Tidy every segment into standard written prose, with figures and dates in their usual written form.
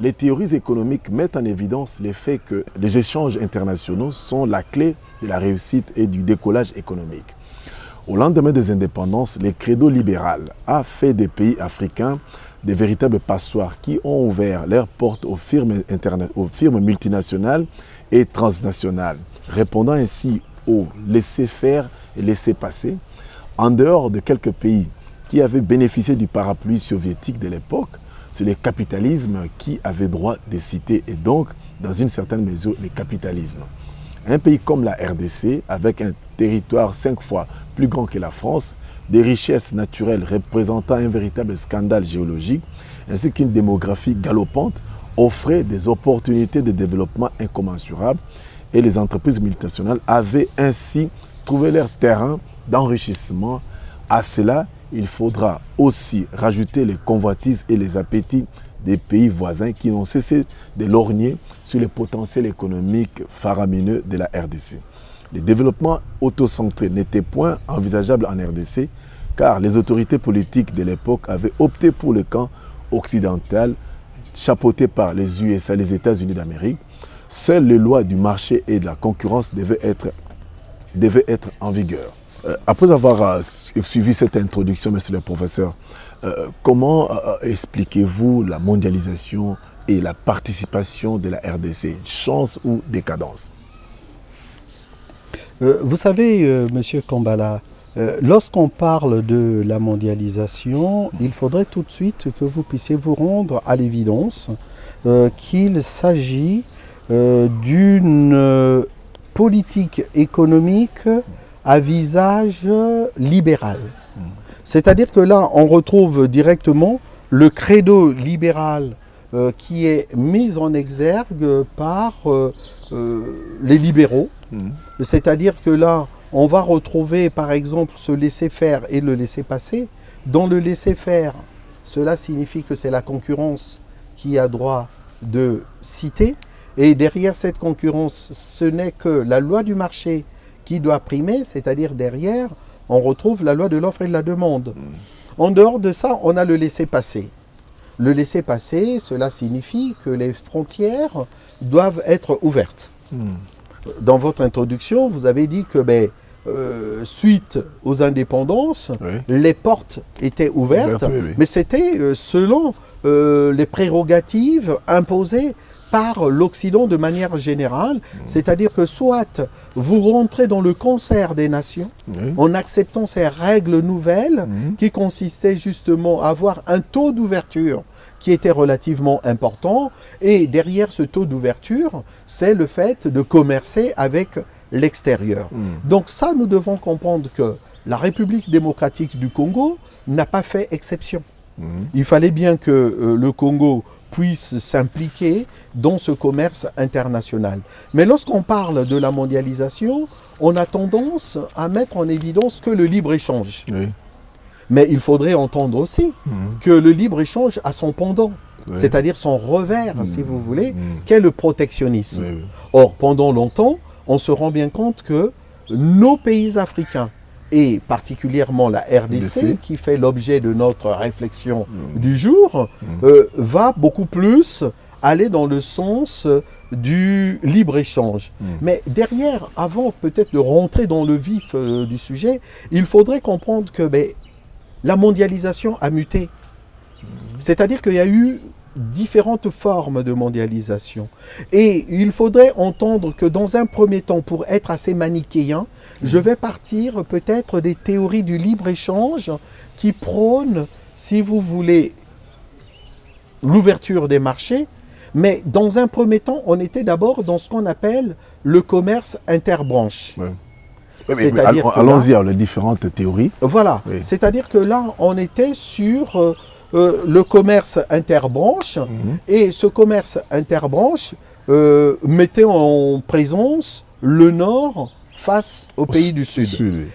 les théories économiques mettent en évidence le fait que les échanges internationaux sont la clé de la réussite et du décollage économique. Au lendemain des indépendances, le credo libéral a fait des pays africains des véritables passoires qui ont ouvert leurs portes aux firmes multinationales et transnationales, répondant ainsi au laisser-faire et laisser-passer, en dehors de quelques pays qui avaient bénéficié du parapluie soviétique de l'époque. C'est le capitalisme qui avait droit de citer et donc, dans une certaine mesure, le capitalisme. Un pays comme la RDC, avec un territoire 5 fois plus grand que la France, des richesses naturelles représentant un véritable scandale géologique, ainsi qu'une démographie galopante, offrait des opportunités de développement incommensurables et les entreprises multinationales avaient ainsi trouvé leur terrain d'enrichissement. À cela, il faudra aussi rajouter les convoitises et les appétits des pays voisins qui n'ont cessé de lorgner sur le potentiel économique faramineux de la RDC. Le développement autocentré n'était point envisageable en RDC car les autorités politiques de l'époque avaient opté pour le camp occidental chapeauté par les USA, les États-Unis d'Amérique. Seules les lois du marché et de la concurrence devaient être en vigueur. Après avoir suivi cette introduction, monsieur le professeur, comment expliquez-vous la mondialisation et la participation de la RDC, chance ou décadence? Vous savez, monsieur Kambala, lorsqu'on parle de la mondialisation, il faudrait tout de suite que vous puissiez vous rendre à l'évidence qu'il s'agit d'une politique économique à visage libéral. C'est-à-dire que là, on retrouve directement le credo libéral qui est mis en exergue par les libéraux. C'est-à-dire que là, on va retrouver par exemple ce laisser-faire et le laisser-passer. Dans le laisser-faire, cela signifie que c'est la concurrence qui a droit de citer. Et derrière cette concurrence, ce n'est que la loi du marché qui doit primer, c'est-à-dire derrière, on retrouve la loi de l'offre et de la demande. En dehors de ça, on a le laisser-passer. Le laisser-passer, cela signifie que les frontières doivent être ouvertes. Dans votre introduction, vous avez dit que suite aux indépendances, les portes étaient ouvertes, mais c'était selon les prérogatives imposées par l'Occident de manière générale, c'est-à-dire que soit vous rentrez dans le concert des nations en acceptant ces règles nouvelles qui consistaient justement à avoir un taux d'ouverture qui était relativement important et derrière ce taux d'ouverture, c'est le fait de commercer avec l'extérieur. Donc ça, nous devons comprendre que la République démocratique du Congo n'a pas fait exception. Il fallait bien que le Congo puisse s'impliquer dans ce commerce international. Mais lorsqu'on parle de la mondialisation, on a tendance à mettre en évidence que le libre-échange. Mais il faudrait entendre aussi que le libre-échange a son pendant, c'est-à-dire son revers, si vous voulez, qu'est le protectionnisme. Or, pendant longtemps, on se rend bien compte que nos pays africains, et particulièrement la RDC, qui fait l'objet de notre réflexion du jour, va beaucoup plus aller dans le sens du libre-échange. Mais derrière, avant peut-être de rentrer dans le vif du sujet, il faudrait comprendre que la mondialisation a muté. C'est-à-dire qu'il y a eu différentes formes de mondialisation. Et il faudrait entendre que dans un premier temps, pour être assez manichéen, je vais partir peut-être des théories du libre-échange qui prônent, si vous voulez, l'ouverture des marchés. Mais dans un premier temps, on était d'abord dans ce qu'on appelle le commerce interbranche. Allons-y à les différentes théories. Voilà. C'est-à-dire que là, on était sur le commerce interbranche, et ce commerce interbranche mettait en présence le Nord face aux pays du Sud.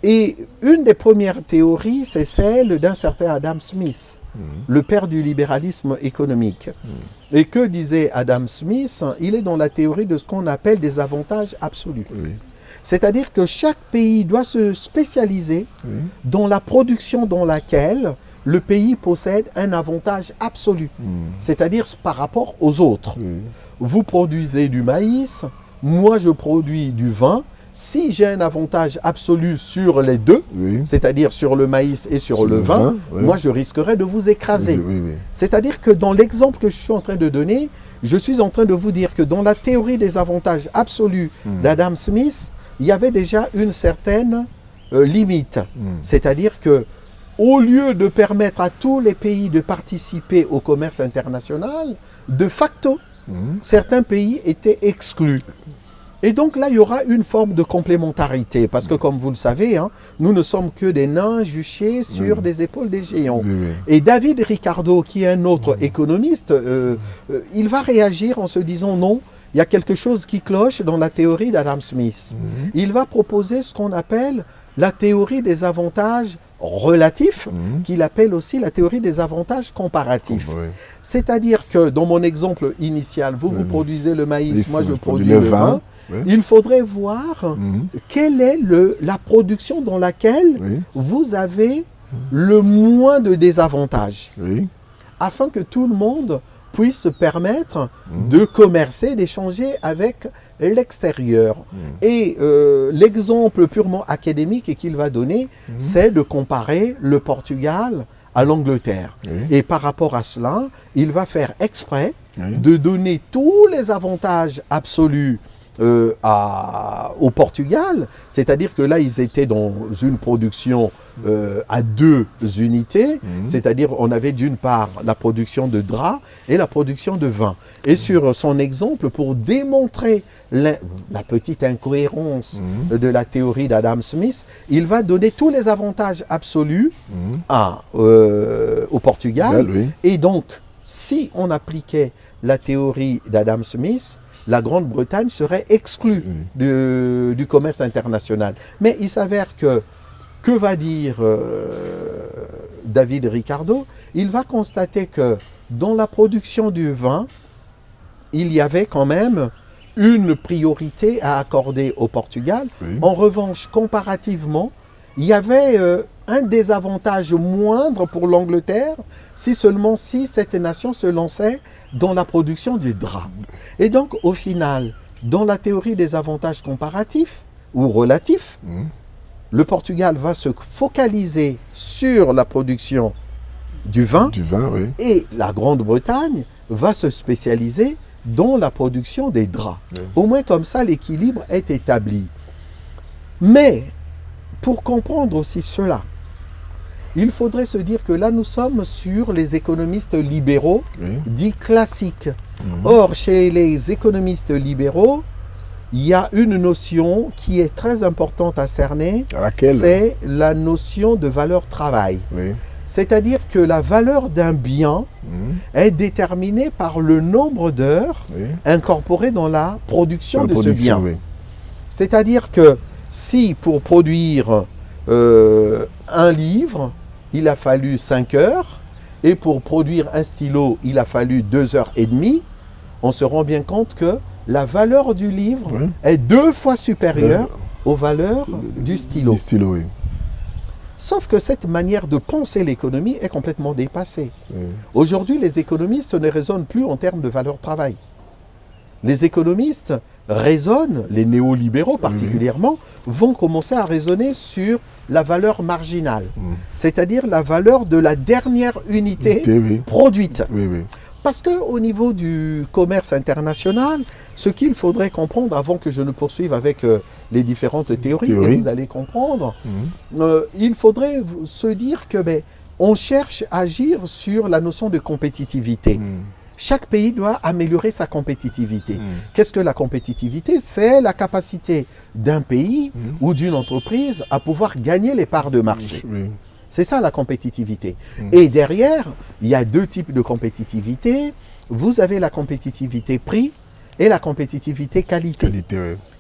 Et une des premières théories, c'est celle d'un certain Adam Smith, le père du libéralisme économique. Et que disait Adam Smith? Il est dans la théorie de ce qu'on appelle des avantages absolus. C'est-à-dire que chaque pays doit se spécialiser dans la production dans laquelle le pays possède un avantage absolu, c'est-à-dire par rapport aux autres. Vous produisez du maïs, moi je produis du vin. Si j'ai un avantage absolu sur les deux, c'est-à-dire sur le maïs et sur le vin, moi je risquerais de vous écraser. C'est-à-dire que dans l'exemple que je suis en train de donner, je suis en train de vous dire que dans la théorie des avantages absolus d'Adam Smith, il y avait déjà une certaine limite. C'est-à-dire que au lieu de permettre à tous les pays de participer au commerce international, de facto, certains pays étaient exclus. Et donc là, il y aura une forme de complémentarité, parce que comme vous le savez, hein, nous ne sommes que des nains juchés sur des épaules des géants. Et David Ricardo, qui est un autre économiste, il va réagir en se disant non, il y a quelque chose qui cloche dans la théorie d'Adam Smith. Il va proposer ce qu'on appelle la théorie des avantages relatifs, qu'il appelle aussi la théorie des avantages comparatifs. C'est-à-dire que dans mon exemple initial, vous produisez le maïs, moi je produis le vin. Il faudrait voir quelle est la production dans laquelle vous avez le moins de désavantages, afin que tout le monde puisse se permettre de commercer, d'échanger avec l'extérieur. Et l'exemple purement académique qu'il va donner, c'est de comparer le Portugal à l'Angleterre. Et par rapport à cela, il va faire exprès de donner tous les avantages absolus au Portugal, c'est-à-dire que là ils étaient dans une production à 2 unités, c'est-à-dire on avait d'une part la production de draps et la production de vin. Et sur son exemple, pour démontrer la petite incohérence de la théorie d'Adam Smith, il va donner tous les avantages absolus au Portugal. Et donc, si on appliquait la théorie d'Adam Smith, la Grande-Bretagne serait exclue du commerce international. Mais il s'avère que va dire David Ricardo? Il va constater que dans la production du vin, il y avait quand même une priorité à accorder au Portugal. En revanche, comparativement, il y avait un désavantage moindre pour l'Angleterre si cette nation se lançait dans la production du drap. Et donc, au final, dans la théorie des avantages comparatifs ou relatifs, le Portugal va se focaliser sur la production du vin, et la Grande-Bretagne va se spécialiser dans la production des draps. Au moins comme ça, l'équilibre est établi. Mais, pour comprendre aussi cela, il faudrait se dire que là, nous sommes sur les économistes libéraux dits classiques. Or, chez les économistes libéraux, il y a une notion qui est très importante à cerner, c'est la notion de valeur travail. C'est-à-dire que la valeur d'un bien est déterminée par le nombre d'heures incorporées dans la production de ce bien. C'est-à-dire que si pour produire un livre, il a fallu 5 heures, et pour produire un stylo, il a fallu 2 heures et demie, on se rend bien compte que la valeur du livre est 2 fois supérieure aux valeurs du stylo. Sauf que cette manière de penser l'économie est complètement dépassée. Aujourd'hui, les économistes ne raisonnent plus en termes de valeur travail. Les économistes raisonnent, les néolibéraux particulièrement, vont commencer à raisonner sur la valeur marginale, c'est-à-dire la valeur de la dernière unité produite. Parce qu'au niveau du commerce international, ce qu'il faudrait comprendre, avant que je ne poursuive avec les différentes théories, et vous allez comprendre, il faudrait se dire que on cherche à agir sur la notion de compétitivité. Chaque pays doit améliorer sa compétitivité. Qu'est-ce que la compétitivité? C'est la capacité d'un pays ou d'une entreprise à pouvoir gagner les parts de marché. C'est ça la compétitivité. Et derrière, il y a 2 types de compétitivité. Vous avez la compétitivité prix et la compétitivité qualité.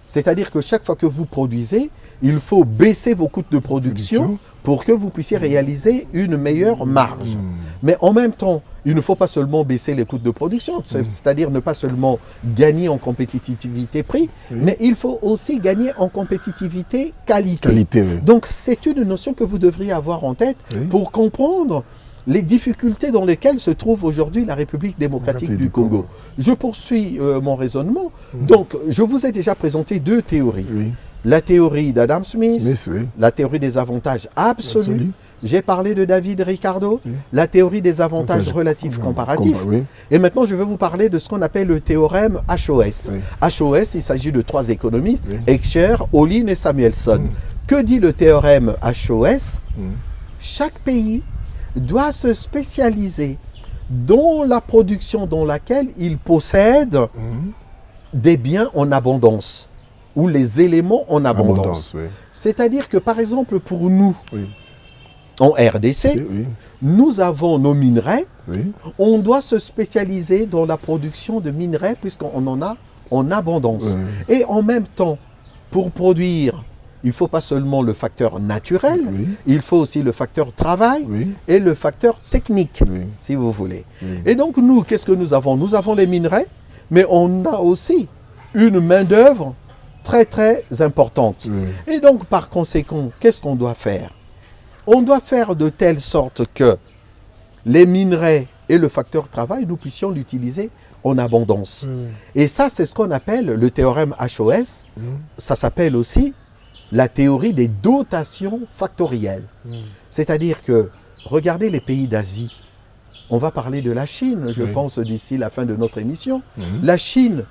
C'est-à-dire que chaque fois que vous produisez, il faut baisser vos coûts de production pour que vous puissiez réaliser une meilleure marge. Mais en même temps, il ne faut pas seulement baisser les coûts de production, c'est-à-dire ne pas seulement gagner en compétitivité prix, mais il faut aussi gagner en compétitivité qualité. Donc c'est une notion que vous devriez avoir en tête pour comprendre les difficultés dans lesquelles se trouve aujourd'hui la République démocratique du Congo. Je poursuis mon raisonnement. Donc, je vous ai déjà présenté deux théories. Oui. La théorie d'Adam Smith, Oui. la théorie des avantages absolus. Absolu. J'ai parlé de David Ricardo, la théorie des avantages relatifs comparatifs. Oui. Et maintenant, je vais vous parler de ce qu'on appelle le théorème HOS. Oui. HOS, il s'agit de trois économistes, Oui. Heckscher, Olin et Samuelson. Que dit le théorème HOS? Chaque pays doit se spécialiser dans la production dans laquelle il possède des biens en abondance ou les éléments en abondance. Oui. C'est-à-dire que, par exemple, pour nous, Oui. en RDC, Oui. nous avons nos minerais. Oui. On doit se spécialiser dans la production de minerais puisqu'on en a en abondance. Oui. Et en même temps, pour produire, il ne faut pas seulement le facteur naturel, Oui. il faut aussi le facteur travail Oui. et le facteur technique, Oui. si vous voulez. Oui. Et donc nous, qu'est-ce que nous avons? Nous avons les minerais, mais on a aussi une main-d'œuvre très très importante. Oui. Et donc par conséquent, qu'est-ce qu'on doit faire? On doit faire de telle sorte que les minerais et le facteur travail, nous puissions l'utiliser en abondance. Et ça, c'est ce qu'on appelle le théorème HOS. Ça s'appelle aussi la théorie des dotations factorielles. C'est-à-dire que, regardez les pays d'Asie. On va parler de la Chine, je pense, d'ici la fin de notre émission. La Chine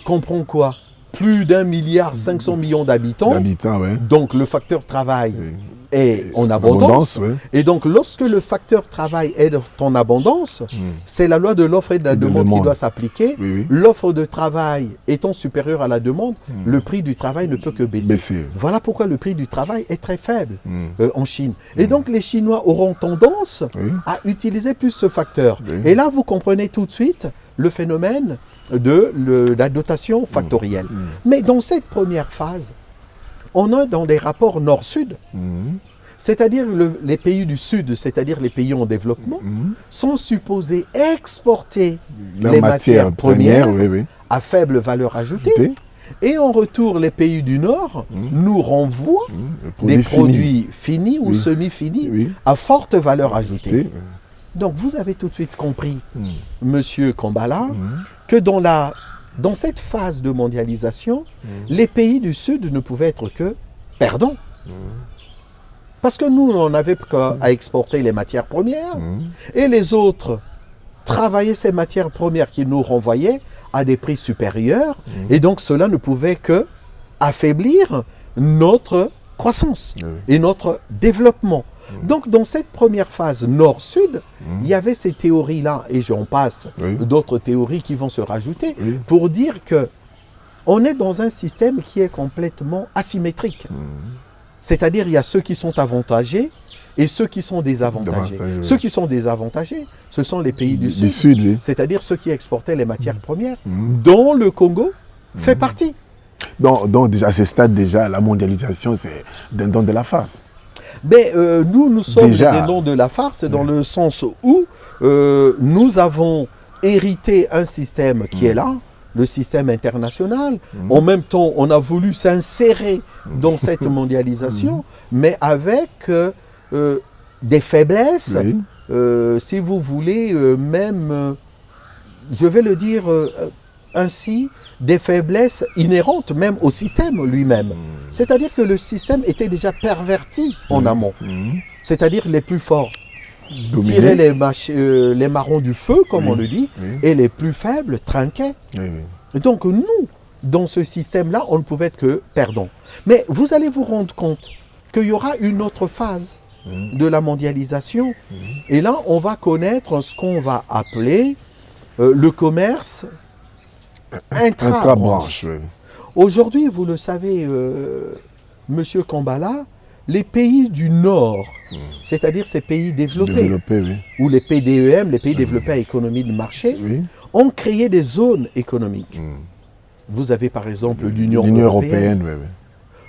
comprend quoi? Plus d'1,5 milliard d'habitants. D'habitants, oui. Donc le facteur travail Oui. est en abondance. oui. Et donc lorsque le facteur travail est en abondance, c'est la loi de l'offre et de la demande qui doit s'appliquer. Oui, oui. L'offre de travail étant supérieure à la demande, le prix du travail ne peut que baisser. Voilà pourquoi le prix du travail est très faible en Chine. Et donc les Chinois auront tendance à utiliser plus ce facteur. Oui. Et là, vous comprenez tout de suite le phénomène de la dotation factorielle. Mais dans cette première phase, on est dans des rapports nord-sud, c'est-à-dire les pays du sud, c'est-à-dire les pays en développement, sont supposés exporter les matières premières oui, oui. à faible valeur ajoutée. Et en retour, les pays du nord nous renvoient des produits finis ou semi-finis à forte valeur ajoutée. Donc vous avez tout de suite compris, Monsieur Kambala, que dans cette phase de mondialisation, les pays du Sud ne pouvaient être que perdants. Parce que nous, on n'avait qu'à exporter les matières premières, et les autres travaillaient ces matières premières qui nous renvoyaient à des prix supérieurs, et donc cela ne pouvait que affaiblir notre croissance et notre développement. Donc, dans cette première phase nord-sud, il y avait ces théories-là, et j'en passe d'autres théories qui vont se rajouter, pour dire que on est dans un système qui est complètement asymétrique. C'est-à-dire, il y a ceux qui sont avantagés et ceux qui sont désavantagés. Ceux qui sont désavantagés, ce sont les pays du Sud, c'est-à-dire ceux qui exportaient les matières premières, dont le Congo fait partie. Donc, déjà, à ce stade, déjà, la mondialisation, c'est d'un don de la farce. Mais nous sommes des noms de la farce dans le sens où nous avons hérité un système qui est là, le système international. En même temps, on a voulu s'insérer dans cette mondialisation, mais avec des faiblesses, si vous voulez, même, je vais le dire ainsi, des faiblesses inhérentes même au système lui-même. C'est-à-dire que le système était déjà perverti en amont. C'est-à-dire les plus forts tiraient les marrons du feu, comme on le dit, et les plus faibles trinquaient. Donc nous, dans ce système-là, on ne pouvait être que perdants. Mais vous allez vous rendre compte qu'il y aura une autre phase de la mondialisation. Et là, on va connaître ce qu'on va appeler le commerce intra-branche. Aujourd'hui, vous le savez, Monsieur Kambala, les pays du Nord, c'est-à-dire ces pays développés, ou les PDEM, les pays développés à économie de marché, ont créé des zones économiques. Vous avez par exemple l'Union européenne.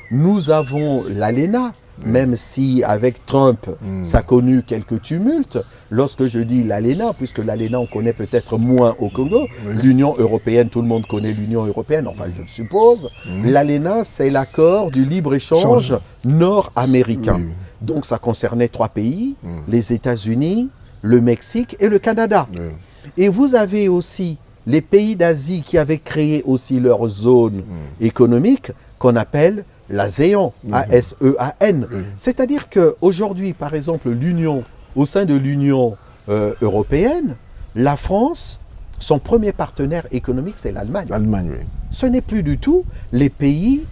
Nous avons l'ALENA, même si avec Trump, ça a connu quelques tumultes. Lorsque je dis l'ALENA, puisque l'ALENA on connaît peut-être moins au Congo, l'Union européenne, tout le monde connaît l'Union européenne, enfin je le suppose. L'ALENA, c'est l'accord du libre-échange nord-américain. Donc ça concernait 3 pays, les États-Unis, le Mexique et le Canada. Oui. Et vous avez aussi les pays d'Asie qui avaient créé aussi leur zone économique qu'on appelle l'ASEAN, A-S-E-A-N. C'est-à-dire qu'aujourd'hui, par exemple, au sein de l'Union européenne, la France, son premier partenaire économique, c'est l'Allemagne. L'Allemagne, oui. Ce n'est plus du tout les pays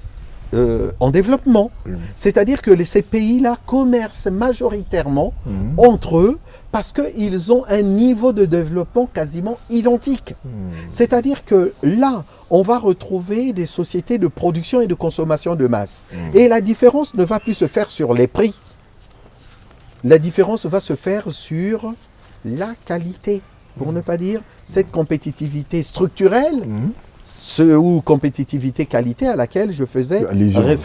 en développement. C'est-à-dire que ces pays-là commercent majoritairement entre eux parce qu'ils ont un niveau de développement quasiment identique. C'est-à-dire que là, on va retrouver des sociétés de production et de consommation de masse. Et la différence ne va plus se faire sur les prix. La différence va se faire sur la qualité, pour ne pas dire cette compétitivité structurelle, ou compétitivité-qualité à laquelle je faisais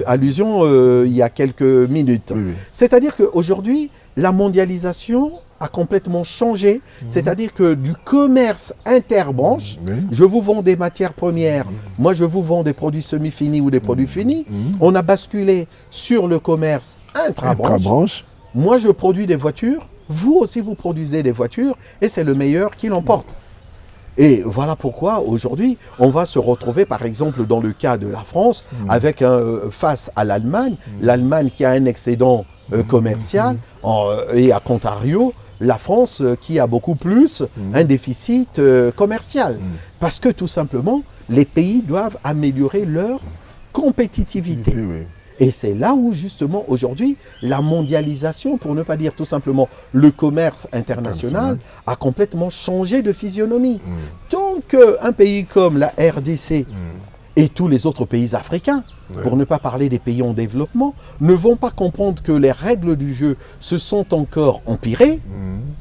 allusion il y a quelques minutes. Oui, oui. C'est-à-dire qu'aujourd'hui, la mondialisation a complètement changé. C'est-à-dire que du commerce interbranche, je vous vends des matières premières, moi je vous vends des produits semi-finis ou des produits finis, on a basculé sur le commerce intrabranche. Moi je produis des voitures, vous aussi vous produisez des voitures et c'est le meilleur qui l'emporte. Et voilà pourquoi aujourd'hui, on va se retrouver par exemple dans le cas de la France avec face à l'Allemagne, l'Allemagne qui a un excédent commercial et à contrario, la France qui a beaucoup plus un déficit commercial. Parce que tout simplement, les pays doivent améliorer leur compétitivité. Oui. Et c'est là où justement aujourd'hui, la mondialisation, pour ne pas dire tout simplement le commerce international, a complètement changé de physionomie. Donc un pays comme la RDC et tous les autres pays africains, pour ne pas parler des pays en développement, ne vont pas comprendre que les règles du jeu se sont encore empirées,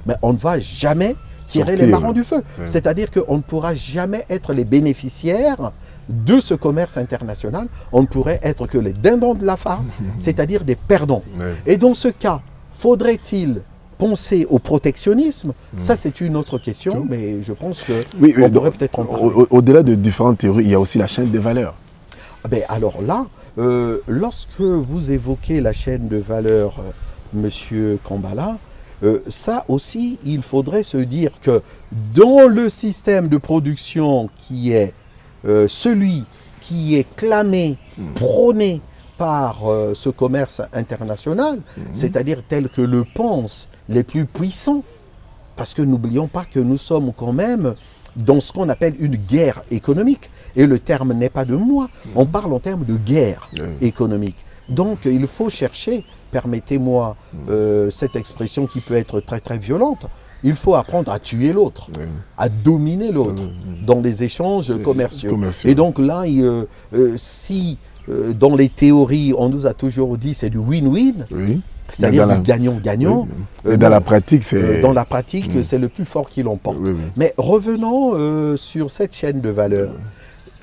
mais on ne va jamais tirer les marrons du feu. C'est-à-dire qu'on ne pourra jamais être les bénéficiaires de ce commerce international, on ne pourrait être que les dindons de la farce, c'est-à-dire des perdants. Et dans ce cas, faudrait-il penser au protectionnisme? Ça, c'est une autre question, mais je pense qu'on devrait peut-être en parler. Au-delà de différentes théories, il y a aussi la chaîne des valeurs. Alors là, lorsque vous évoquez la chaîne de valeur, Monsieur Kambala, ça aussi, il faudrait se dire que dans le système de production qui est celui qui est clamé, prôné par ce commerce international, c'est-à-dire tel que le pensent les plus puissants, parce que n'oublions pas que nous sommes quand même dans ce qu'on appelle une guerre économique, et le terme n'est pas de moi, on parle en termes de guerre économique. Donc il faut chercher, permettez-moi cette expression qui peut être très très violente, il faut apprendre à tuer l'autre, à dominer l'autre dans les échanges commerciaux. Et donc là, si dans les théories, on nous a toujours dit c'est du win-win, c'est-à-dire du gagnant-gagnant. Mais dans la pratique, c'est... Dans la pratique, c'est le plus fort qui l'emporte. Mais revenons sur cette chaîne de valeur.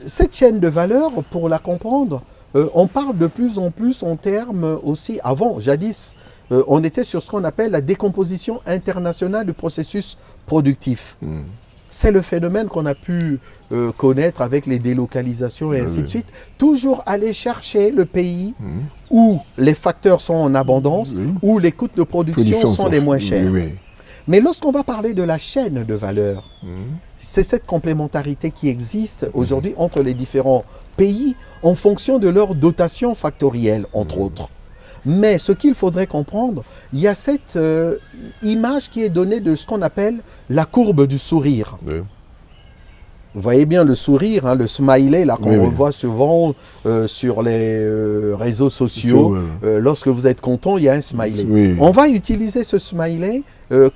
Cette chaîne de valeur, pour la comprendre, on parle de plus en plus en termes aussi, avant, jadis, on était sur ce qu'on appelle la décomposition internationale du processus productif. C'est le phénomène qu'on a pu connaître avec les délocalisations et ainsi de suite. Toujours aller chercher le pays où les facteurs sont en abondance, où les coûts de production sont les moins chers. Mais lorsqu'on va parler de la chaîne de valeur, c'est cette complémentarité qui existe aujourd'hui entre les différents pays en fonction de leur dotation factorielle, entre autres. Mais ce qu'il faudrait comprendre, il y a cette image qui est donnée de ce qu'on appelle la courbe du sourire. Vous voyez bien le sourire, hein, le smiley là qu'on revoit souvent sur les réseaux sociaux. Lorsque vous êtes content, il y a un smiley. On va utiliser ce smiley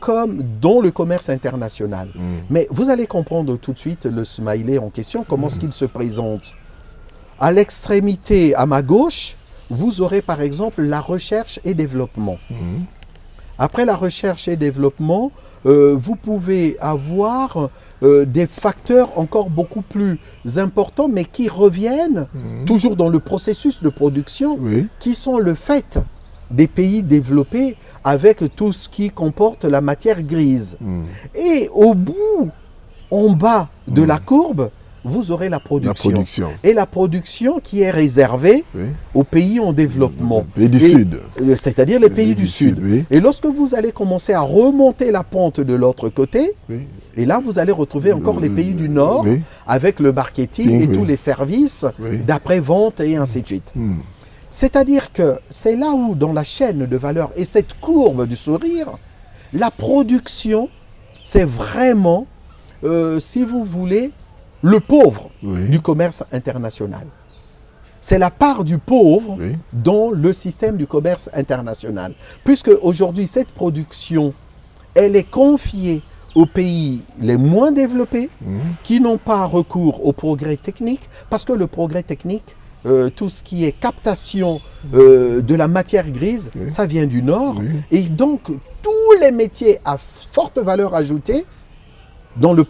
comme dans le commerce international. Mais vous allez comprendre tout de suite le smiley en question, comment est-ce qu'il se présente. À l'extrémité, à ma gauche, vous aurez par exemple la recherche et développement. Après la recherche et développement, vous pouvez avoir des facteurs encore beaucoup plus importants, mais qui reviennent toujours dans le processus de production, qui sont le fait des pays développés avec tout ce qui comporte la matière grise. Et au bout, en bas de la courbe, vous aurez la production. La production. Et la production qui est réservée Oui. aux pays en développement. Les pays du Sud. C'est-à-dire les pays du Sud. Oui. Et lorsque vous allez commencer à remonter la pente de l'autre côté, Oui. et là vous allez retrouver encore les pays du Nord Oui. avec le marketing et Oui. tous les services Oui. d'après-vente et ainsi de suite. C'est-à-dire que c'est là où, dans la chaîne de valeur et cette courbe du sourire, la production, c'est vraiment, si vous voulez, le pauvre Oui. du commerce international. C'est la part du pauvre Oui. dans le système du commerce international. Puisque aujourd'hui, cette production, elle est confiée aux pays les moins développés qui n'ont pas recours au progrès technique, parce que le progrès technique, tout ce qui est captation de la matière grise, Oui. ça vient du Nord. Oui. Et donc, tous les métiers à forte valeur ajoutée dans le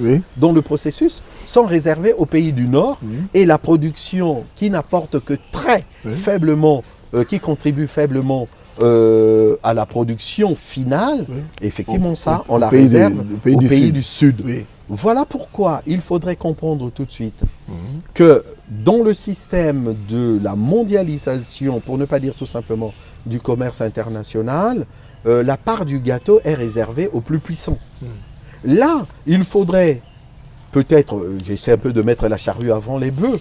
Oui. dans le processus, sont réservés aux pays du Nord. Et la production qui n'apporte que très Oui. faiblement, qui contribue faiblement à la production finale, Oui. effectivement ça, Au on la pays réserve pays aux du pays Sud. du Sud. Oui. Voilà pourquoi il faudrait comprendre tout de suite que dans le système de la mondialisation, pour ne pas dire tout simplement du commerce international, la part du gâteau est réservée aux plus puissants. Là, il faudrait peut-être, j'essaie un peu de mettre la charrue avant les bœufs,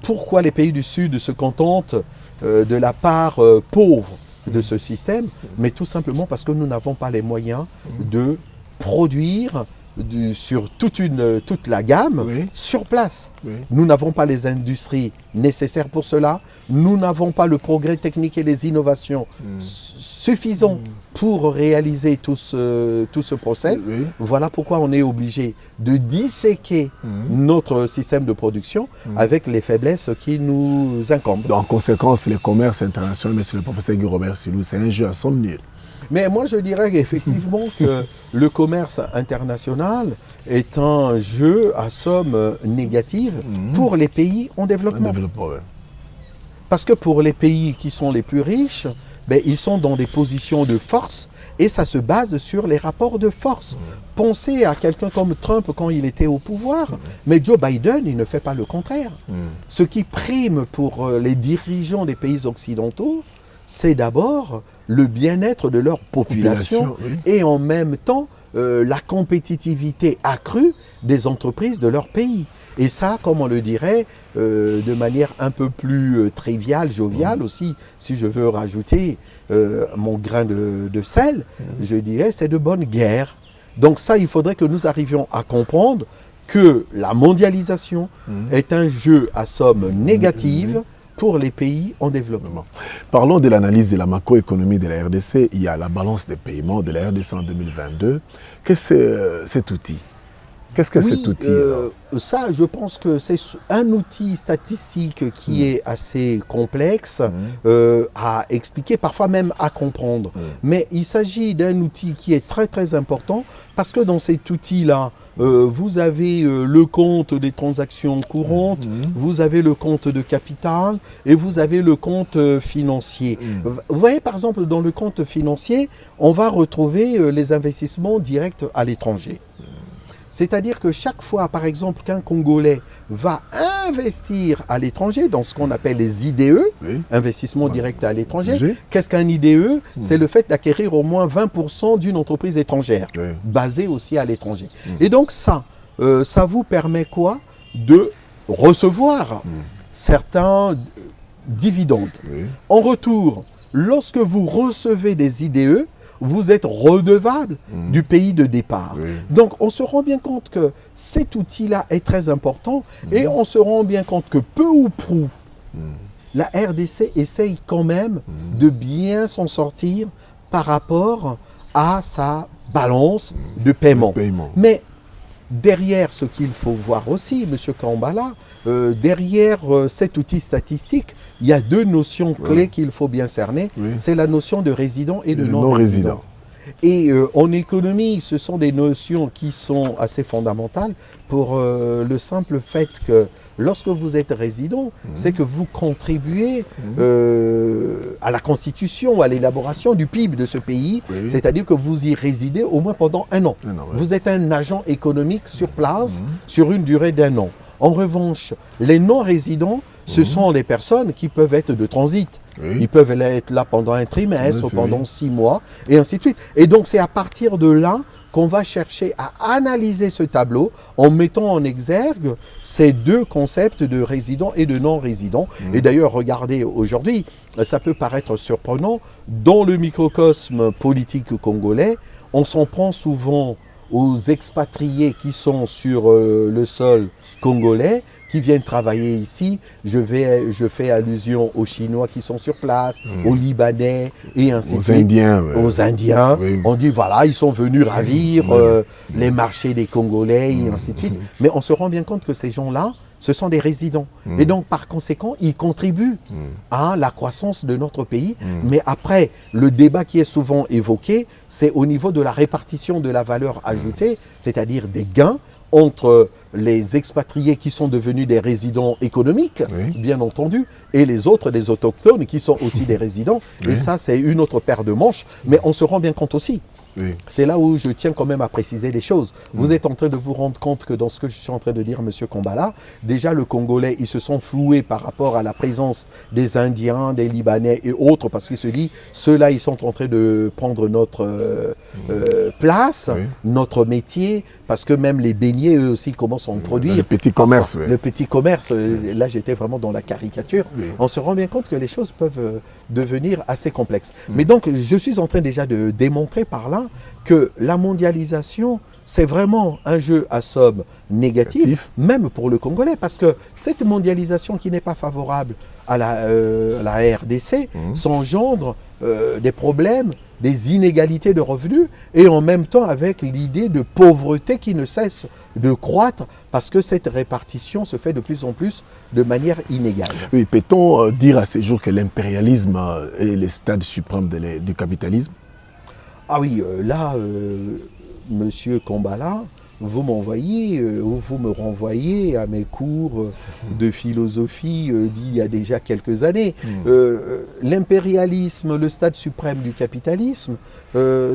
pourquoi les pays du Sud se contentent de la part pauvre de ce système, mais tout simplement parce que nous n'avons pas les moyens de produire sur toute la gamme Oui. sur place. Oui. Nous n'avons pas les industries nécessaires pour cela. Nous n'avons pas le progrès technique et les innovations suffisants pour réaliser tout ce process. Oui. Voilà pourquoi on est obligé de disséquer notre système de production avec les faiblesses qui nous incombent. En conséquence, les commerces internationaux, monsieur le professeur Guy Robert Silou, c'est un jeu à somme nulle. Mais moi, je dirais effectivement que le commerce international est un jeu à somme négative pour les pays en développement. Ouais. Parce que pour les pays qui sont les plus riches, ben, ils sont dans des positions de force et ça se base sur les rapports de force. Pensez à quelqu'un comme Trump quand il était au pouvoir, mais Joe Biden, il ne fait pas le contraire. Ce qui prime pour les dirigeants des pays occidentaux, c'est d'abord le bien-être de leur population Oui. et en même temps la compétitivité accrue des entreprises de leur pays. Et ça, comme on le dirait, de manière un peu plus triviale, joviale aussi, si je veux rajouter mon grain de sel, je dirais c'est de bonne guerre. Donc ça, il faudrait que nous arrivions à comprendre que la mondialisation est un jeu à somme négative pour les pays en développement. Parlons de l'analyse de la macroéconomie de la RDC. Il y a la balance des paiements de la RDC en 2022. Qu'est-ce que c'est cet outil? Qu'est-ce que cet outil Ça, je pense que c'est un outil statistique qui est assez complexe à expliquer, parfois même à comprendre. Mais il s'agit d'un outil qui est très très important parce que dans cet outil-là, vous avez le compte des transactions courantes, vous avez le compte de capital et vous avez le compte financier. Vous voyez par exemple dans le compte financier, on va retrouver les investissements directs à l'étranger. C'est-à-dire que chaque fois, par exemple, qu'un Congolais va investir à l'étranger, dans ce qu'on appelle les IDE, investissement direct à l'étranger, qu'est-ce qu'un IDE? C'est le fait d'acquérir au moins 20% d'une entreprise étrangère, basée aussi à l'étranger. Et donc ça vous permet quoi? De recevoir certains dividendes. En retour, lorsque vous recevez des IDE, vous êtes redevable du pays de départ. Donc, on se rend bien compte que cet outil-là est très important et on se rend bien compte que peu ou prou, la RDC essaye quand même de bien s'en sortir par rapport à sa balance de paiement. Mais derrière ce qu'il faut voir aussi, M. Kambala, derrière cet outil statistique, il y a deux notions clés qu'il faut bien cerner. C'est la notion de résident et de non-résident. Et en économie, ce sont des notions qui sont assez fondamentales pour le simple fait que lorsque vous êtes résident, c'est que vous contribuez à la constitution, à l'élaboration du PIB de ce pays, c'est-à-dire que vous y résidez au moins pendant un an. Vous êtes un agent économique sur place sur une durée d'un an. En revanche, les non-résidents, ce sont les personnes qui peuvent être de transit. Ils peuvent être là pendant un trimestre, pendant 6 mois, et ainsi de suite. Et donc, c'est à partir de là qu'on va chercher à analyser ce tableau en mettant en exergue ces deux concepts de résidents et de non-résidents. Et d'ailleurs, regardez, aujourd'hui, ça peut paraître surprenant, dans le microcosme politique congolais, on s'en prend souvent aux expatriés qui sont sur le sol congolais, qui viennent travailler ici. Je fais allusion aux Chinois qui sont sur place, aux Libanais et ainsi de suite. Indiens. Aux Indiens. On dit voilà, ils sont venus ravir les marchés des Congolais et ainsi de suite. Mais on se rend bien compte que ces gens-là, ce sont des résidents. Et donc, par conséquent, ils contribuent à la croissance de notre pays. Mais après, le débat qui est souvent évoqué, c'est au niveau de la répartition de la valeur ajoutée, c'est-à-dire des gains entre les expatriés qui sont devenus des résidents économiques, bien entendu, et les autres, des autochtones, qui sont aussi des résidents. Et ça, c'est une autre paire de manches. Mais on se rend bien compte aussi. C'est là où je tiens quand même à préciser les choses. Vous êtes en train de vous rendre compte que dans ce que je suis en train de dire, M. Kombala, déjà le Congolais, ils se sont floués par rapport à la présence des Indiens, des Libanais et autres, parce qu'ils se disent, ceux-là, ils sont en train de prendre notre place, notre métier, parce que même les beignets, eux aussi, commencent à en produire. Le petit commerce, Le petit commerce, là j'étais vraiment dans la caricature. On se rend bien compte que les choses peuvent devenir assez complexes. Mais donc, je suis en train déjà de démontrer par là que la mondialisation, c'est vraiment un jeu à somme négatif, même pour le Congolais, parce que cette mondialisation qui n'est pas favorable à la RDC s'engendre des problèmes, des inégalités de revenus, et en même temps avec l'idée de pauvreté qui ne cesse de croître, parce que cette répartition se fait de plus en plus de manière inégale. Oui, peut-on dire à ces jours que l'impérialisme est le stade suprême du capitalisme? Ah oui, là, Monsieur Kombala, vous m'envoyez ou vous me renvoyez à mes cours de philosophie d'il y a déjà quelques années. L'impérialisme, le stade suprême du capitalisme,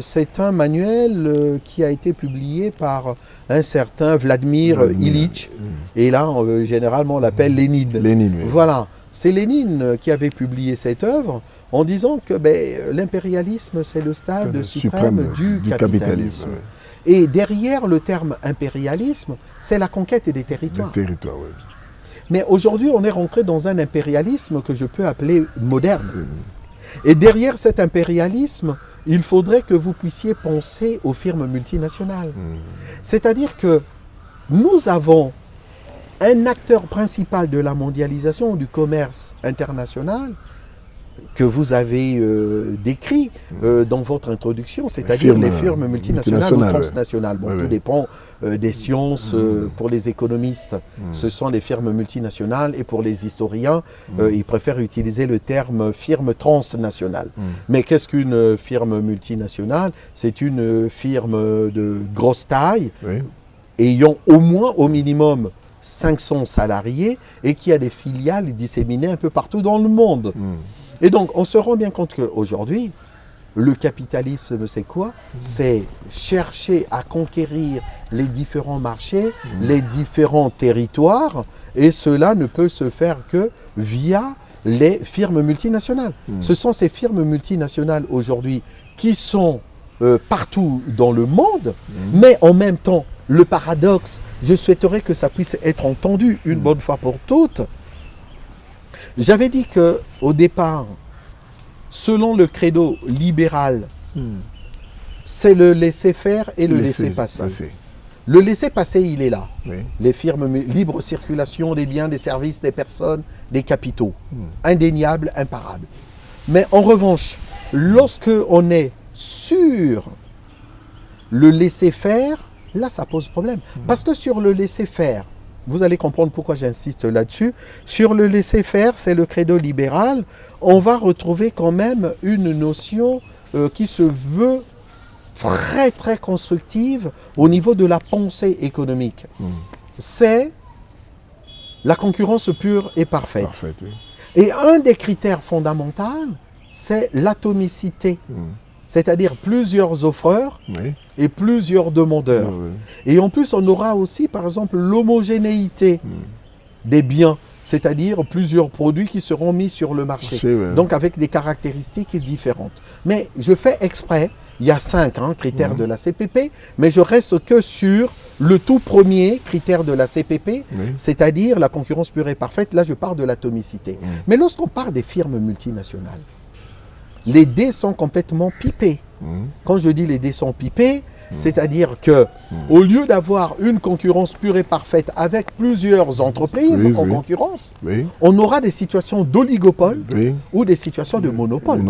c'est un manuel qui a été publié par un certain Vladimir Ilitch. Et là, généralement, on l'appelle Lénine. Lénine, oui. Voilà. C'est Lénine qui avait publié cette œuvre en disant que l'impérialisme, c'est le stade suprême du capitalisme. Et derrière le terme impérialisme, c'est la conquête des territoires. Des territoires, oui. Mais aujourd'hui, on est rentré dans un impérialisme que je peux appeler moderne. Et derrière cet impérialisme, il faudrait que vous puissiez penser aux firmes multinationales. C'est-à-dire que nous avons un acteur principal de la mondialisation, du commerce international, que vous avez décrit dans votre introduction, c'est-à-dire les firmes multinationales ou transnationales. Bon, tout dépend des sciences. Pour les économistes, ce sont les firmes multinationales, et pour les historiens, ils préfèrent utiliser le terme firme transnationale. Mais qu'est-ce qu'une firme multinationale? C'est une firme de grosse taille, ayant au moins, au minimum, 500 salariés et qui a des filiales disséminées un peu partout dans le monde. Et donc, on se rend bien compte qu'aujourd'hui, le capitalisme, c'est quoi? C'est chercher à conquérir les différents marchés, les différents territoires, et cela ne peut se faire que via les firmes multinationales. Ce sont ces firmes multinationales aujourd'hui qui sont partout dans le monde, mais en même temps, le paradoxe, je souhaiterais que ça puisse être entendu une bonne fois pour toutes. J'avais dit qu'au départ, selon le credo libéral, c'est le laisser-faire et le laisser-passer. Le laisser-passer, il est là. Les firmes, libre circulation des biens, des services, des personnes, des capitaux. Indéniable, imparable. Mais en revanche, lorsque on est sur le laisser-faire, là, ça pose problème. Parce que sur le laisser-faire, vous allez comprendre pourquoi j'insiste là-dessus. Sur le laisser-faire, c'est le credo libéral. On va retrouver quand même une notion qui se veut très très constructive au niveau de la pensée économique. C'est la concurrence pure et parfaite. Parfait, oui. Et un des critères fondamentaux, c'est l'atomicité. C'est-à-dire plusieurs offreurs Oui. et plusieurs demandeurs. Oui. Et en plus, on aura aussi, par exemple, l'homogénéité des biens, c'est-à-dire plusieurs produits qui seront mis sur le marché. Ouais. Donc avec des caractéristiques différentes. Mais je fais exprès, il y a 5 critères de la CPP, mais je reste que sur le tout premier critère de la CPP, c'est-à-dire la concurrence pure et parfaite. Là, je parle de l'atomicité. Mais lorsqu'on parle des firmes multinationales, les dés sont complètement pipés. Quand je dis les dés sont pipés, c'est-à-dire que au lieu d'avoir une concurrence pure et parfaite avec plusieurs entreprises en concurrence, on aura des situations d'oligopole ou des situations de monopole.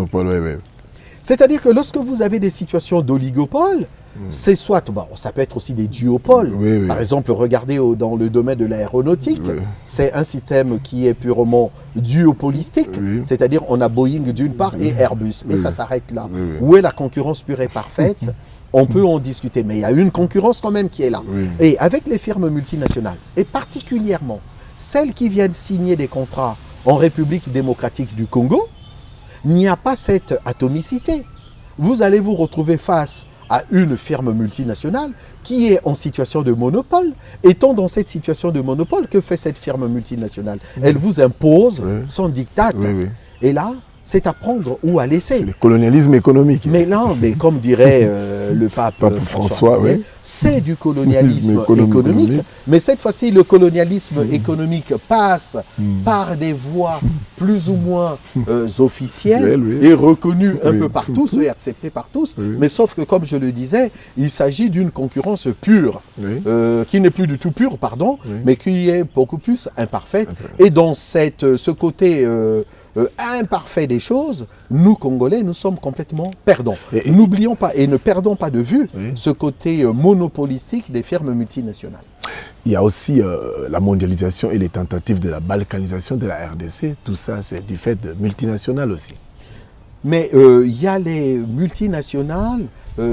C'est-à-dire que lorsque vous avez des situations d'oligopole, c'est soit, bon, ça peut être aussi des duopoles. Par exemple, regardez dans le domaine de l'aéronautique, c'est un système qui est purement duopolistique, c'est-à-dire on a Boeing d'une part et Airbus, et ça s'arrête là. Où est la concurrence pure et parfaite? On peut en discuter, mais il y a une concurrence quand même qui est là. Et avec les firmes multinationales, et particulièrement celles qui viennent signer des contrats en République démocratique du Congo, il n'y a pas cette atomicité. Vous allez vous retrouver face à une firme multinationale qui est en situation de monopole. Étant dans cette situation de monopole, que fait cette firme multinationale? Elle vous impose son diktat. Et là, c'est à prendre ou à laisser. C'est le colonialisme économique. Mais là, comme dirait le pape François, c'est du colonialisme économique. Mais cette fois-ci, le colonialisme économique passe par des voies plus ou moins officielles et reconnues un peu par tous et acceptées par tous. Mais sauf que, comme je le disais, il s'agit d'une concurrence pure, qui n'est plus du tout pure, pardon, mais qui est beaucoup plus imparfaite. Et dans ce côté imparfait des choses, nous, Congolais, nous sommes complètement perdants. Et n'oublions pas, et ne perdons pas de vue ce côté monopolistique des firmes multinationales. Il y a aussi la mondialisation et les tentatives de la balkanisation de la RDC. Tout ça, c'est du fait de multinationales aussi. Mais il y a les multinationales,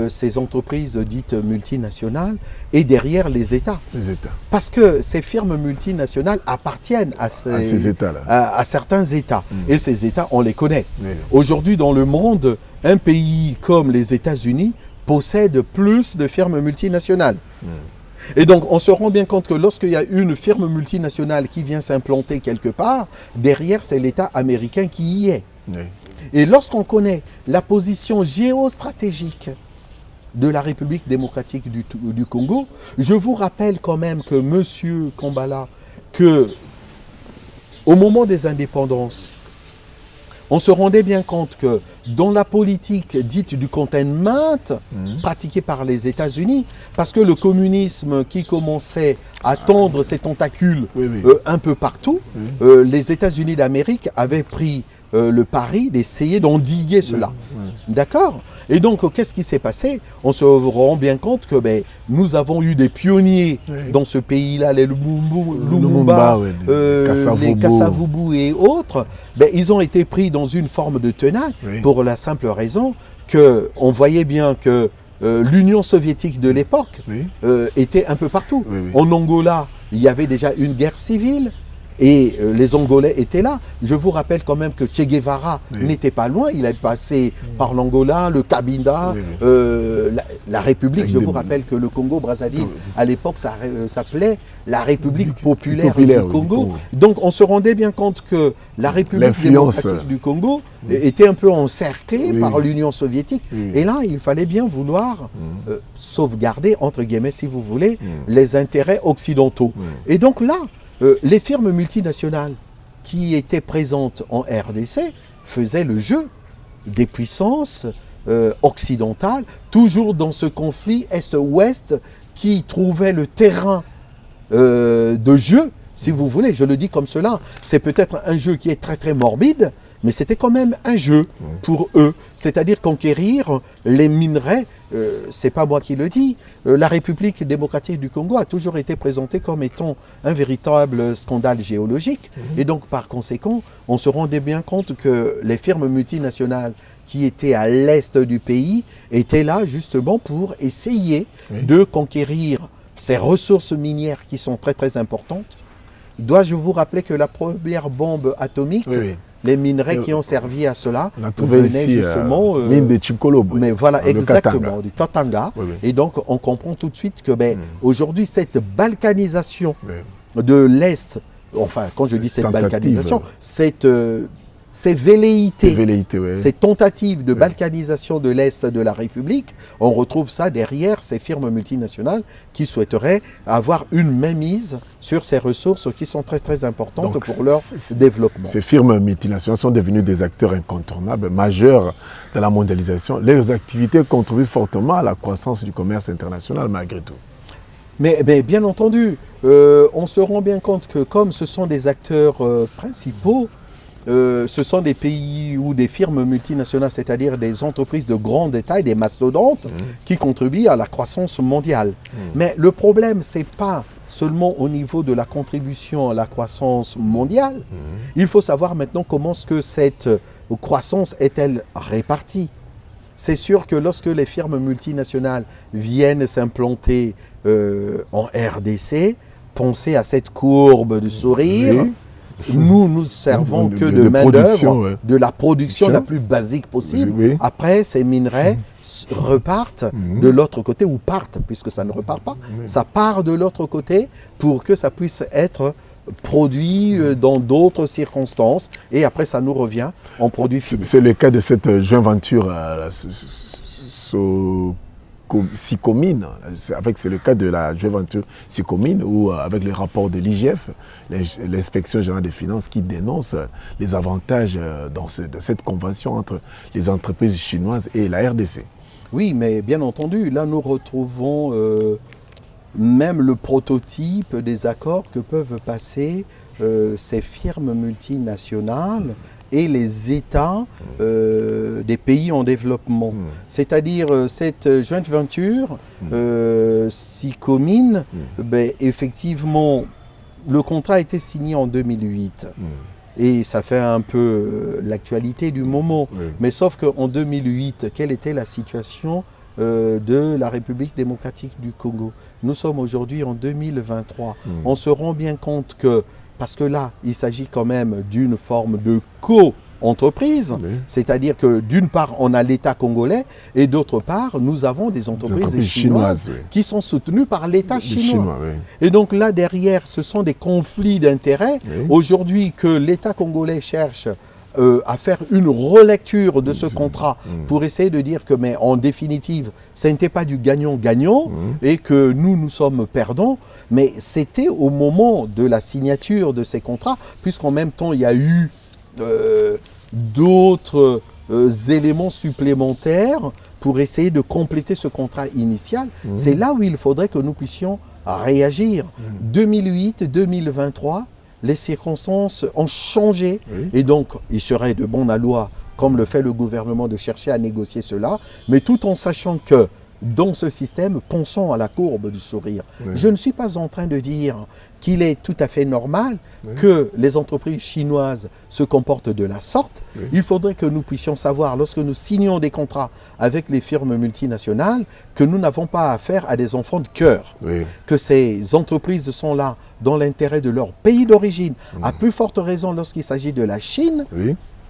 ces entreprises dites multinationales, et derrière les États. Les États. Parce que ces firmes multinationales appartiennent à ces États-là. À certains États. Et ces États, on les connaît. Aujourd'hui, dans le monde, un pays comme les États-Unis possède plus de firmes multinationales. Et donc, on se rend bien compte que lorsqu'il y a une firme multinationale qui vient s'implanter quelque part, derrière, c'est l'État américain qui y est. Et lorsqu'on connaît la position géostratégique de la République démocratique du Congo, je vous rappelle quand même que M. Kambala, que au moment des indépendances, on se rendait bien compte que dans la politique dite du containment pratiquée par les États-Unis, parce que le communisme qui commençait à tendre ses tentacules un peu partout, les États-Unis d'Amérique avaient pris le pari d'essayer d'endiguer cela. D'accord? Et donc, qu'est-ce qui s'est passé? On se rend bien compte que nous avons eu des pionniers dans ce pays-là, les Lumumba, les Kasavubu et autres. Ils ont été pris dans une forme de tenaille pour la simple raison qu'on voyait bien que l'Union soviétique de l'époque était un peu partout. En Angola, il y avait déjà une guerre civile. Et les Angolais étaient là. Je vous rappelle quand même que Che Guevara n'était pas loin. Il est passé par l'Angola, le Cabinda, la République. Je vous rappelle que le Congo-Brazzaville, à l'époque, ça s'appelait la République populaire du Congo. Donc on se rendait bien compte que la République démocratique du Congo était un peu encerclée par l'Union soviétique. Et là, il fallait bien vouloir sauvegarder, entre guillemets, si vous voulez, les intérêts occidentaux. Et donc là, les firmes multinationales qui étaient présentes en RDC faisaient le jeu des puissances occidentales, toujours dans ce conflit Est-Ouest qui trouvait le terrain de jeu si vous voulez, je le dis comme cela. C'est peut-être un jeu qui est très très morbide, mais c'était quand même un jeu pour eux. C'est-à-dire conquérir les minerais, c'est pas moi qui le dis. La République démocratique du Congo a toujours été présentée comme étant un véritable scandale géologique. Et donc par conséquent, on se rendait bien compte que les firmes multinationales qui étaient à l'est du pays étaient là justement pour essayer de conquérir ces ressources minières qui sont très très importantes. Dois-je vous rappeler que la première bombe atomique, les minerais qui ont servi à cela venaient justement... mine de Chikolo. Mais voilà, exactement, du Katanga. Et donc, on comprend tout de suite que aujourd'hui, cette balkanisation de l'Est, enfin, quand je dis cette balkanisation, ces velléités, ces tentatives de balkanisation de l'Est de la République, on retrouve ça derrière ces firmes multinationales qui souhaiteraient avoir une mainmise sur ces ressources qui sont très très importantes donc, pour leur développement. Ces firmes multinationales sont devenues des acteurs incontournables, majeurs de la mondialisation. Leurs activités contribuent fortement à la croissance du commerce international malgré tout. Mais bien entendu, on se rend bien compte que comme ce sont des acteurs principaux, ce sont des pays ou des firmes multinationales, c'est-à-dire des entreprises de grande taille, des mastodontes, qui contribuent à la croissance mondiale. Mais le problème, ce n'est pas seulement au niveau de la contribution à la croissance mondiale. Il faut savoir maintenant comment est-ce que cette croissance est-elle répartie. C'est sûr que lorsque les firmes multinationales viennent s'implanter en RDC, pensez à cette courbe de sourire. Nous servons que de main-d'œuvre, de la production la plus basique possible. Après, ces minerais repartent de l'autre côté, ou partent, puisque ça ne repart pas. Ça part de l'autre côté pour que ça puisse être produit dans d'autres circonstances. Et après, ça nous revient en produit fini. C'est le cas de cette joint venture Sicomine, c'est le cas de la joint venture Sicomine où avec les rapports de l'IGF, l'inspection générale des finances qui dénonce les avantages de cette convention entre les entreprises chinoises et la RDC. Oui, mais bien entendu, là nous retrouvons même le prototype des accords que peuvent passer ces firmes multinationales et les États des pays en développement. C'est-à-dire cette joint venture, Sicomine, effectivement, le contrat a été signé en 2008. Et ça fait un peu l'actualité du moment. Mais sauf qu'en 2008, quelle était la situation de la République démocratique du Congo? Nous sommes aujourd'hui en 2023. On se rend bien compte que parce que là, il s'agit quand même d'une forme de co-entreprise, c'est-à-dire que d'une part, on a l'État congolais et d'autre part, nous avons des entreprises chinoises qui sont soutenues par l'État chinois. Et donc là, derrière, ce sont des conflits d'intérêts. Aujourd'hui, que l'État congolais cherche à faire une relecture de ce contrat pour essayer de dire que, mais en définitive, ce n'était pas du gagnant-gagnant et que nous sommes perdants, mais c'était au moment de la signature de ces contrats, puisqu'en même temps, il y a eu d'autres éléments supplémentaires pour essayer de compléter ce contrat initial. C'est là où il faudrait que nous puissions réagir. 2008-2023, les circonstances ont changé et donc il serait de bon aloi, comme le fait le gouvernement, de chercher à négocier cela, mais tout en sachant que dans ce système, pensons à la courbe du sourire. Je ne suis pas en train de dire qu'il est tout à fait normal que les entreprises chinoises se comportent de la sorte. Il faudrait que nous puissions savoir, lorsque nous signons des contrats avec les firmes multinationales, que nous n'avons pas affaire à des enfants de cœur. Que ces entreprises sont là dans l'intérêt de leur pays d'origine. À plus forte raison lorsqu'il s'agit de la Chine.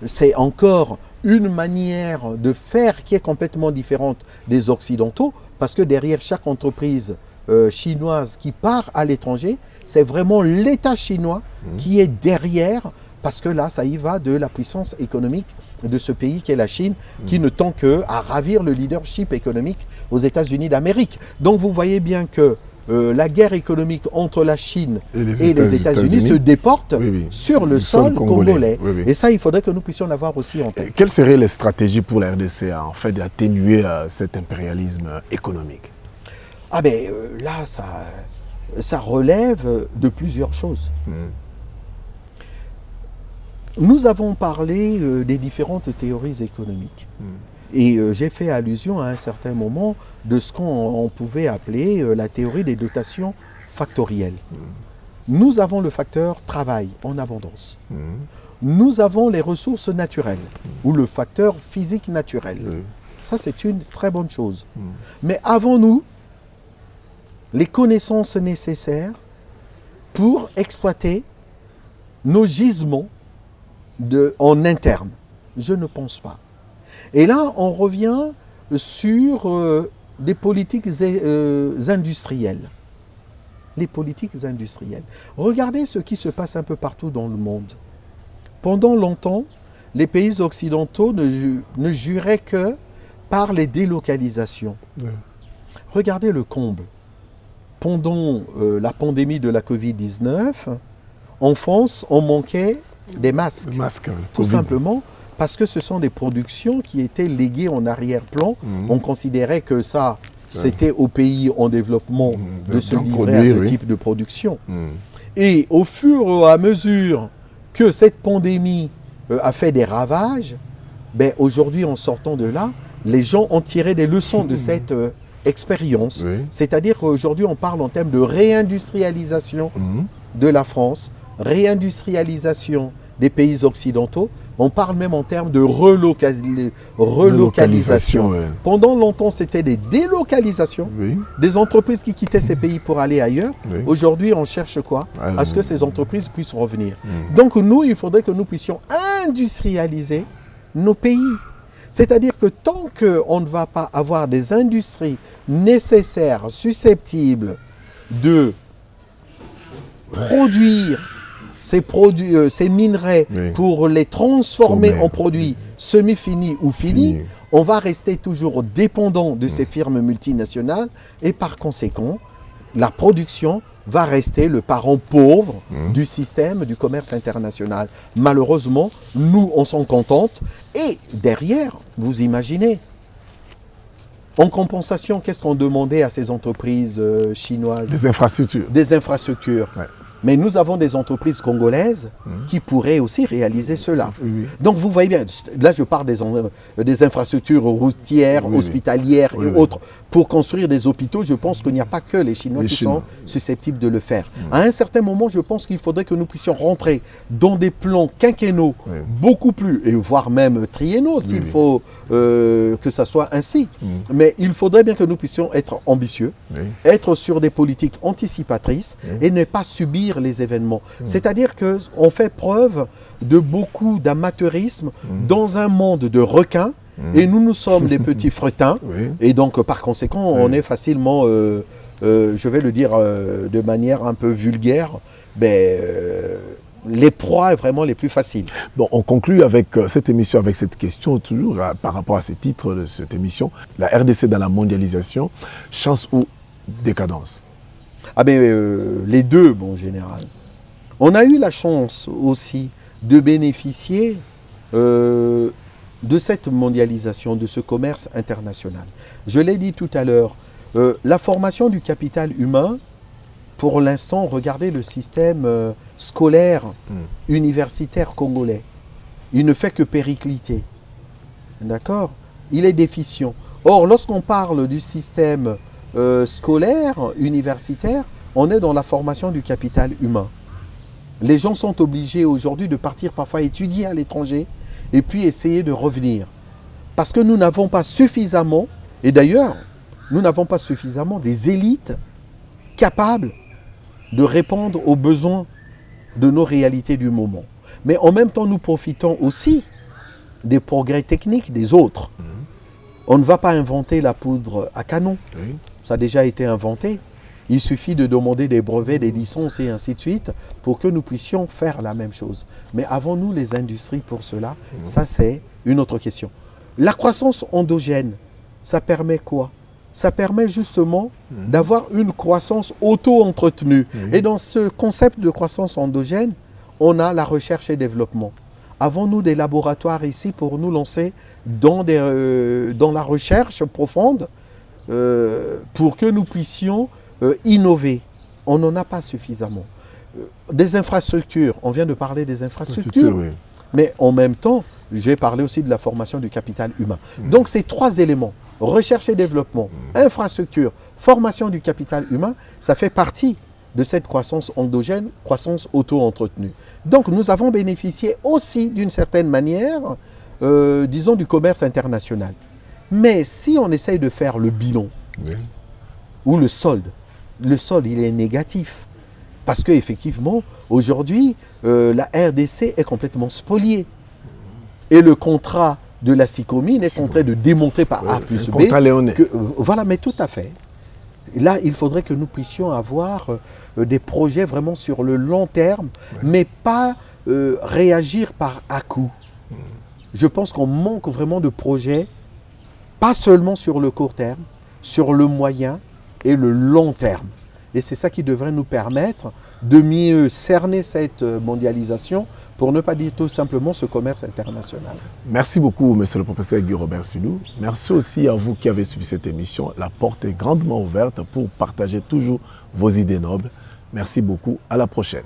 C'est encore une manière de faire qui est complètement différente des Occidentaux, parce que derrière chaque entreprise chinoise qui part à l'étranger, c'est vraiment l'État chinois qui est derrière, parce que là, ça y va de la puissance économique de ce pays qu'est la Chine, qui ne tend qu'à ravir le leadership économique aux États-Unis d'Amérique. Donc vous voyez bien que la guerre économique entre la Chine et les États-Unis se déporte sur le sol congolais. Et ça, il faudrait que nous puissions l'avoir aussi en tête. Quelles seraient les stratégies pour la RDC en fait d'atténuer cet impérialisme économique? Ah ben là, ça... ça relève de plusieurs choses. Nous avons parlé des différentes théories économiques. Et j'ai fait allusion à un certain moment de ce qu'on pouvait appeler la théorie des dotations factorielles. Nous avons le facteur travail en abondance. Nous avons les ressources naturelles ou le facteur physique naturel. Ça, c'est une très bonne chose. Mais avons-nous les connaissances nécessaires pour exploiter nos gisements en interne? Je ne pense pas. Et là, on revient sur des politiques industrielles. Les politiques industrielles. Regardez ce qui se passe un peu partout dans le monde. Pendant longtemps, les pays occidentaux ne juraient que par les délocalisations. Regardez le comble. Pendant la pandémie de la Covid-19, en France, on manquait des masques. Tout simplement parce que ce sont des productions qui étaient léguées en arrière-plan. On considérait que ça, c'était aux pays en développement de se livrer à ce type de production. Et au fur et à mesure que cette pandémie a fait des ravages, ben aujourd'hui, en sortant de là, les gens ont tiré des leçons de cette expérience. C'est-à-dire qu'aujourd'hui, on parle en termes de réindustrialisation de la France, réindustrialisation des pays occidentaux. On parle même en termes de relocalisation. Pendant longtemps, c'était des délocalisations, des entreprises qui quittaient ces pays pour aller ailleurs. Aujourd'hui, on cherche quoi? À ce que ces entreprises puissent revenir. Donc nous, il faudrait que nous puissions industrialiser nos pays. C'est-à-dire que tant qu'on ne va pas avoir des industries nécessaires, susceptibles de produire ces minerais pour les transformer en produits semi-finis ou finis, on va rester toujours dépendant de ces firmes multinationales et par conséquent, la production va rester le parent pauvre du système du commerce international. Malheureusement, nous, on s'en contente. Et derrière, vous imaginez, en compensation, qu'est-ce qu'on demandait à ces entreprises chinoises? Des infrastructures. Des infrastructures. Mais nous avons des entreprises congolaises qui pourraient aussi réaliser cela. Donc vous voyez bien, là je parle des infrastructures routières, hospitalières et autres. Pour construire des hôpitaux, je pense qu'il n'y a pas que les Chinois qui sont susceptibles de le faire. À un certain moment, je pense qu'il faudrait que nous puissions rentrer dans des plans quinquennaux beaucoup plus, et voire même triennaux s'il faut que ça soit ainsi. Mais il faudrait bien que nous puissions être ambitieux, être sur des politiques anticipatrices et ne pas subir les événements. C'est-à-dire qu'on fait preuve de beaucoup d'amateurisme dans un monde de requins et nous sommes des petits fretins et donc par conséquent on est facilement, je vais le dire de manière un peu vulgaire, les proies vraiment les plus faciles. Bon, on conclut avec cette émission, avec cette question toujours par rapport à ces titres de cette émission. La RDC dans la mondialisation, chance ou décadence? Les deux, en général. On a eu la chance aussi de bénéficier de cette mondialisation, de ce commerce international. Je l'ai dit tout à l'heure, la formation du capital humain, pour l'instant, regardez le système scolaire universitaire congolais. Il ne fait que péricliter. D'accord? Il est déficient. Or, lorsqu'on parle du système scolaire, universitaire, on est dans la formation du capital humain. Les gens sont obligés aujourd'hui de partir parfois étudier à l'étranger et puis essayer de revenir. Parce que nous n'avons pas suffisamment, et d'ailleurs, nous n'avons pas suffisamment des élites capables de répondre aux besoins de nos réalités du moment. Mais en même temps, nous profitons aussi des progrès techniques des autres. On ne va pas inventer la poudre à canon. Ça a déjà été inventé. Il suffit de demander des brevets, des licences et ainsi de suite pour que nous puissions faire la même chose. Mais avons-nous les industries pour cela? Ça, c'est une autre question. La croissance endogène, ça permet quoi? Ça permet justement d'avoir une croissance auto-entretenue. Et dans ce concept de croissance endogène, on a la recherche et développement. Avons-nous des laboratoires ici pour nous lancer dans la recherche profonde pour que nous puissions innover? on n'en a pas suffisamment. Des infrastructures, on vient de parler des infrastructures, Oui. mais en même temps, j'ai parlé aussi de la formation du capital humain. Donc ces trois éléments, recherche et développement, infrastructure, formation du capital humain, ça fait partie de cette croissance endogène, croissance auto-entretenue. Donc nous avons bénéficié aussi d'une certaine manière, disons, du commerce international. Mais si on essaye de faire le bilan, Oui. ou le solde il est négatif. Parce qu'effectivement, aujourd'hui, la RDC est complètement spoliée. Et le contrat de la SICOMINE est en train de démontrer par A plus B. Contrat léonais. Voilà, mais tout à fait. Là, il faudrait que nous puissions avoir des projets vraiment sur le long terme, mais pas réagir par à-coup. Je pense qu'on manque vraiment de projets, pas seulement sur le court terme, sur le moyen et le long terme. Et c'est ça qui devrait nous permettre de mieux cerner cette mondialisation, pour ne pas dire tout simplement ce commerce international. Merci beaucoup, monsieur le professeur Guy Robert Silou. Merci aussi à vous qui avez suivi cette émission. La porte est grandement ouverte pour partager toujours vos idées nobles. Merci beaucoup. À la prochaine.